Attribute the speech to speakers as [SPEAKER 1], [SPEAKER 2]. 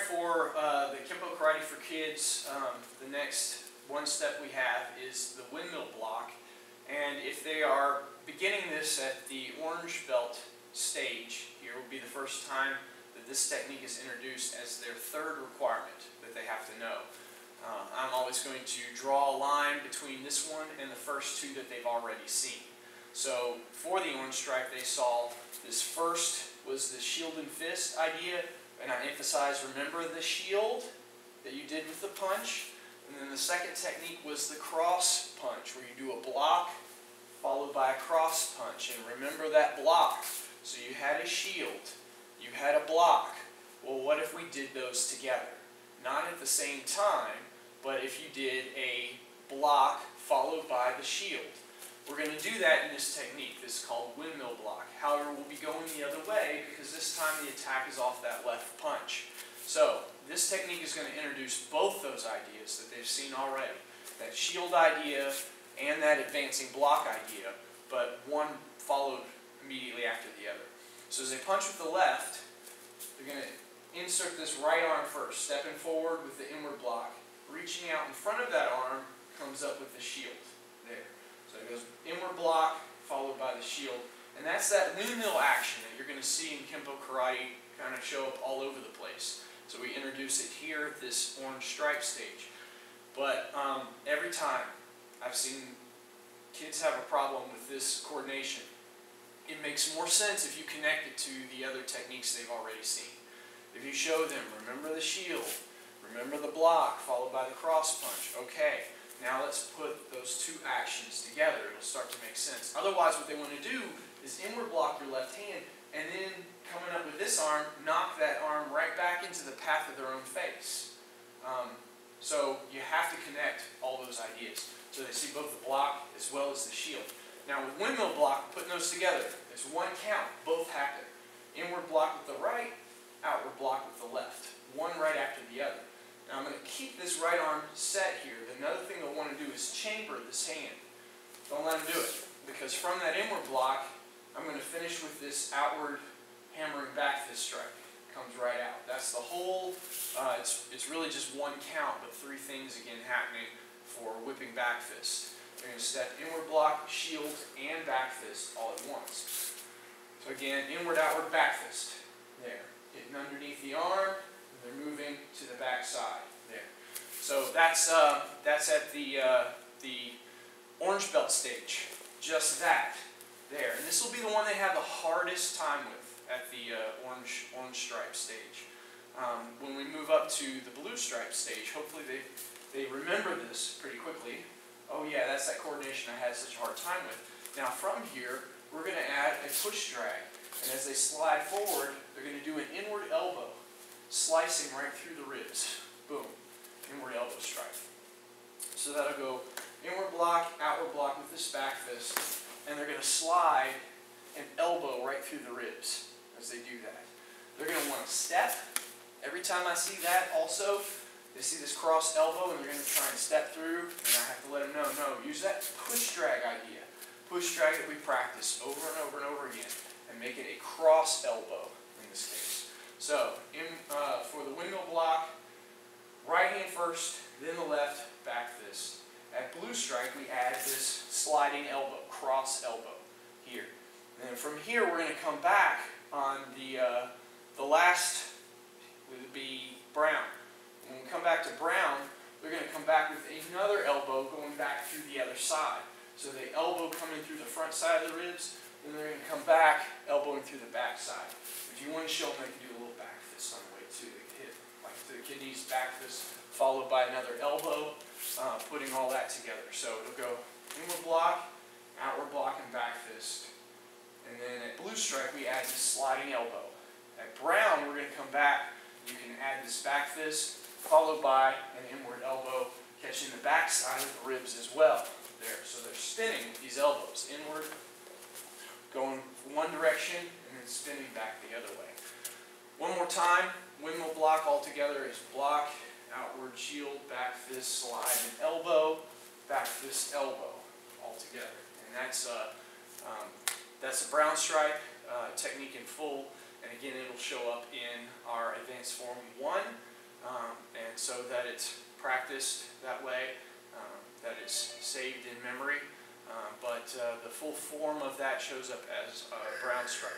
[SPEAKER 1] Alright, for the Kenpo Karate for Kids, the next one step we have is the Windmill Block. And if they are beginning this at the orange belt stage, here will be the first time that this technique is introduced as their third requirement that they have to know. I'm always going to draw a line between this one and the first two that they've already seen. So for the orange stripe, they saw this first was the shield and fist idea, and I emphasize, remember the shield that you did with the punch. And then the second technique was the cross punch, where you do a block followed by a cross punch. And remember that block. So you had a shield, you had a block. Well, what if we did those together? Not at the same time, but if you did a block followed by the shield. We're going to do that in this technique. This is called Windmill Block. However, we'll be going the other way because this time the attack is off that left punch. So this technique is going to introduce both those ideas that they've seen already. That shield idea and that advancing block idea, but one followed immediately after the other. So as they punch with the left, they're going to insert this right arm first, stepping forward with the inward block. Reaching out in front of that arm comes up with the shield. There. So it goes inward block followed by the shield. And that's that windmill action that you're going to see in Kenpo Karate kind of show up all over the place. So we introduce it here at this orange stripe stage. But every time I've seen kids have a problem with this coordination, it makes more sense if you connect it to the other techniques they've already seen. If you show them, remember the shield, remember the block followed by the cross punch. Okay. Now let's put those two actions together. It'll start to make sense. Otherwise, what they want to do is inward block your left hand, and then coming up with this arm, knock that arm right back into the path of their own face. So you have to connect all those ideas. So they see both the block as well as the shield. Now with windmill block, putting those together, there's one count. Both happen. Inward block with the right, outward block with the left. One right after the other. Now I'm going to keep this right arm set here. Another thing they'll want to do is chamber this hand. Don't let them do it, because from that inward block, I'm going to finish with this outward hammering back fist strike. Comes right out. That's the whole, it's really just one count, but three things again happening for whipping back fist. You're going to step inward block, shield, and back fist all at once. So again, inward, outward, back fist. There. Hitting underneath the arm. They're moving to the back side there. So that's at the orange belt stage. Just that there. And this will be the one they have the hardest time with at the orange stripe stage. When we move up to the blue stripe stage, hopefully they remember this pretty quickly. Oh yeah, that's that coordination I had such a hard time with. Now from here, we're going to add a push drag. And as they slide forward, they're going to do an inward elbow. Slicing right through the ribs. Boom. Inward elbow strike. So that'll go inward block, outward block with this back fist, and they're going to slide an elbow right through the ribs as they do that. They're going to want to step. Every time I see that also, they see this cross elbow and they're going to try and step through, and I have to let them know, no, use that push drag idea. Push drag that we practice over and over and over again, and make it a cross elbow in this case. So, for the windmill block, right hand first, then the left, back fist. At blue stripe, we add this sliding elbow, cross elbow, here. And then from here, we're going to come back on the last, would be brown. When we come back to brown, we're going to come back with another elbow going back through the other side. So the elbow coming through the front side of the ribs, and they're going to come back, elbowing through the back side. If you want to show them, they can do a little back fist on the way too. They can hit like the kidneys, back fist, followed by another elbow, putting all that together. So it'll go inward block, outward block, and back fist. And then at blue stripe, we add this sliding elbow. At brown, we're going to come back. You can add this back fist, followed by an inward elbow, catching the back side of the ribs as well. There. So they're spinning with these elbows, inward, going one direction, and then spinning back the other way. One more time, windmill block all together is block, outward shield, back fist, slide, and elbow, back fist, elbow, all together. And that's a brown stripe technique in full. And again, it'll show up in our advanced form 1 and so that it's practiced that way, that it's saved in memory. But the full form of that shows up as a brown stripe.